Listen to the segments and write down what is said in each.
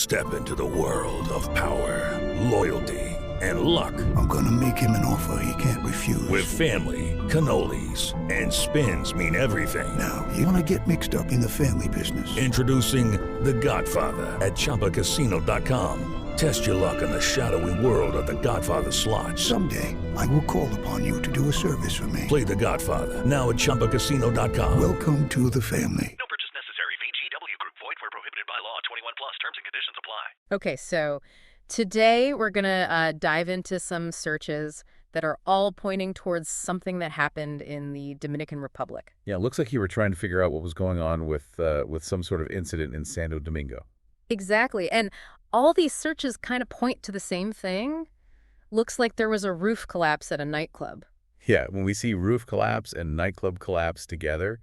Step into the world of power, loyalty, and luck. I'm gonna make him an offer he can't refuse. With family, cannolis, and spins mean everything. Now, you wanna get mixed up in the family business. Introducing The Godfather at ChumbaCasino.com. Test your luck in the shadowy world of The Godfather slot. Someday, I will call upon you to do a service for me. Play The Godfather now at ChumbaCasino.com. Welcome to the family. No purchase necessary. VGW Group. Void where prohibited by law. 21 plus. Terms and conditions apply. Okay, so today we're going to dive into some searches that are all pointing towards something that happened in the Dominican Republic. Yeah, it looks like you were trying to figure out what was going on with some sort of incident in Santo Domingo. Exactly. And all these searches kind of point to the same thing. Looks like there was a roof collapse at a nightclub. Yeah, when we see roof collapse and nightclub collapse together,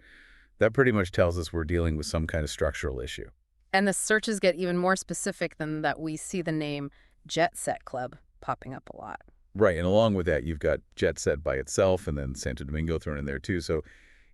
that pretty much tells us we're dealing with some kind of structural issue. And the searches get even more specific than that. We see the name Jet Set Club popping up a lot. Right, and along with that, you've got Jet Set by itself and then Santo Domingo thrown in there too. So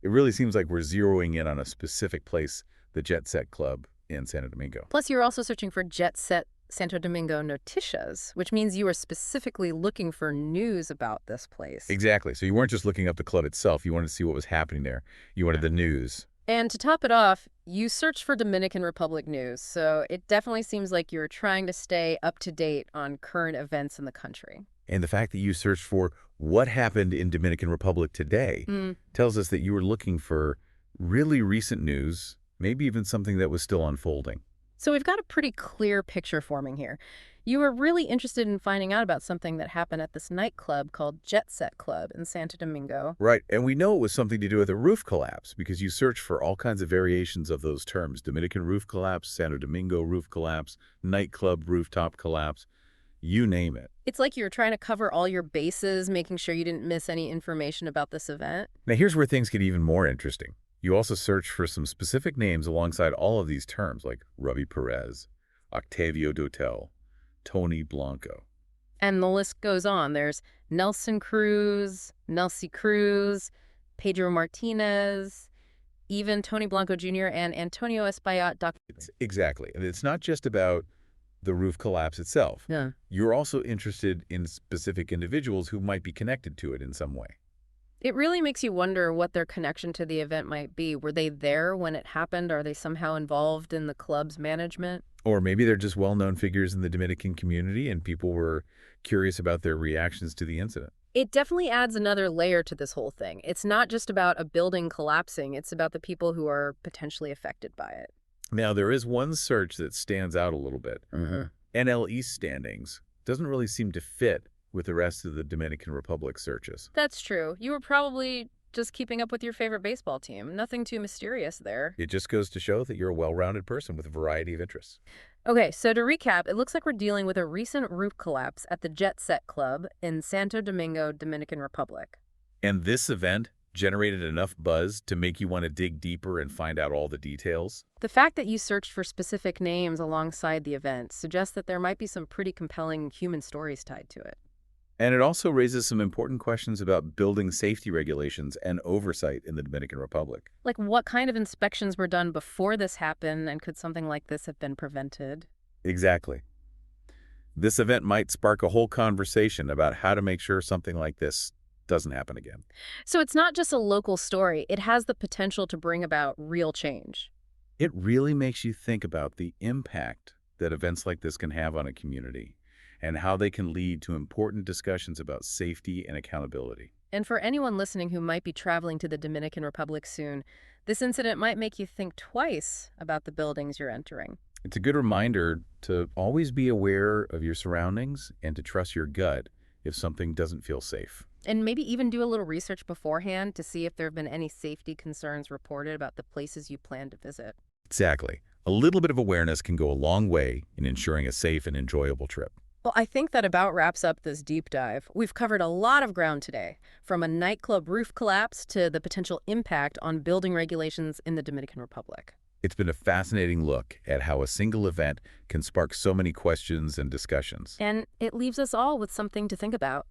it really seems like we're zeroing in on a specific place, the Jet Set Club in Santo Domingo. Plus, you're also searching for Jet Set Santo Domingo Noticias, which means you were specifically looking for news about this place. Exactly. So you weren't just looking up the club itself. You wanted to see what was happening there. You wanted the news. And to top it off, you searched for Dominican Republic news, so it definitely seems like you're trying to stay up to date on current events in the country. And the fact that you searched for what happened in Dominican Republic today tells us that you were looking for really recent news, maybe even something that was still unfolding. So we've got a pretty clear picture forming here. You were really interested in finding out about something that happened at this nightclub called Jet Set Club in Santo Domingo. Right, and we know it was something to do with a roof collapse because you search for all kinds of variations of those terms. Dominican roof collapse, Santo Domingo roof collapse, nightclub rooftop collapse, you name it. It's like you were trying to cover all your bases, making sure you didn't miss any information about this event. Now here's where things get even more interesting. You also search for some specific names alongside all of these terms like Ruby Perez, Octavio Dotel, Tony Blanco. And the list goes on. There's Nelson Cruz, Nelsie Cruz, Pedro Martinez, even Tony Blanco Jr. and Antonio Espaillat. Exactly. And it's not just about the roof collapse itself. Yeah. You're also interested in specific individuals who might be connected to it in some way. It really makes you wonder what their connection to the event might be. Were they there when it happened? Are they somehow involved in the club's management? Or maybe they're just well-known figures in the Dominican community and people were curious about their reactions to the incident. It definitely adds another layer to this whole thing. It's not just about a building collapsing. It's about the people who are potentially affected by it. Now, there is one search that stands out a little bit. NL East standings doesn't really seem to fit with the rest of the Dominican Republic searches. That's true. You were probably just keeping up with your favorite baseball team. Nothing too mysterious there. It just goes to show that you're a well-rounded person with a variety of interests. Okay, so to recap, it looks like we're dealing with a recent roof collapse at the Jet Set Club in Santo Domingo, Dominican Republic. And this event generated enough buzz to make you want to dig deeper and find out all the details? The fact that you searched for specific names alongside the event suggests that there might be some pretty compelling human stories tied to it. And it also raises some important questions about building safety regulations and oversight in the Dominican Republic. Like what kind of inspections were done before this happened, and could something like this have been prevented? Exactly. This event might spark a whole conversation about how to make sure something like this doesn't happen again. So it's not just a local story. It has the potential to bring about real change. It really makes you think about the impact that events like this can have on a community and how they can lead to important discussions about safety and accountability. And for anyone listening who might be traveling to the Dominican Republic soon, this incident might make you think twice about the buildings you're entering. It's a good reminder to always be aware of your surroundings and to trust your gut if something doesn't feel safe. And maybe even do a little research beforehand to see if there have been any safety concerns reported about the places you plan to visit. Exactly. A little bit of awareness can go a long way in ensuring a safe and enjoyable trip. Well, I think that about wraps up this deep dive. We've covered a lot of ground today, from a nightclub roof collapse to the potential impact on building regulations in the Dominican Republic. It's been a fascinating look at how a single event can spark so many questions and discussions. And it leaves us all with something to think about.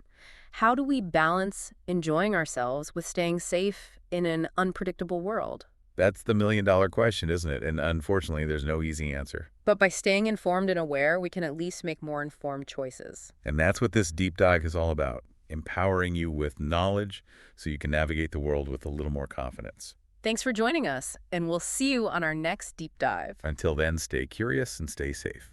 How do we balance enjoying ourselves with staying safe in an unpredictable world? That's the million-dollar question, isn't it? And unfortunately, there's no easy answer. But by staying informed and aware, we can at least make more informed choices. And that's what this deep dive is all about, empowering you with knowledge so you can navigate the world with a little more confidence. Thanks for joining us, and we'll see you on our next deep dive. Until then, stay curious and stay safe.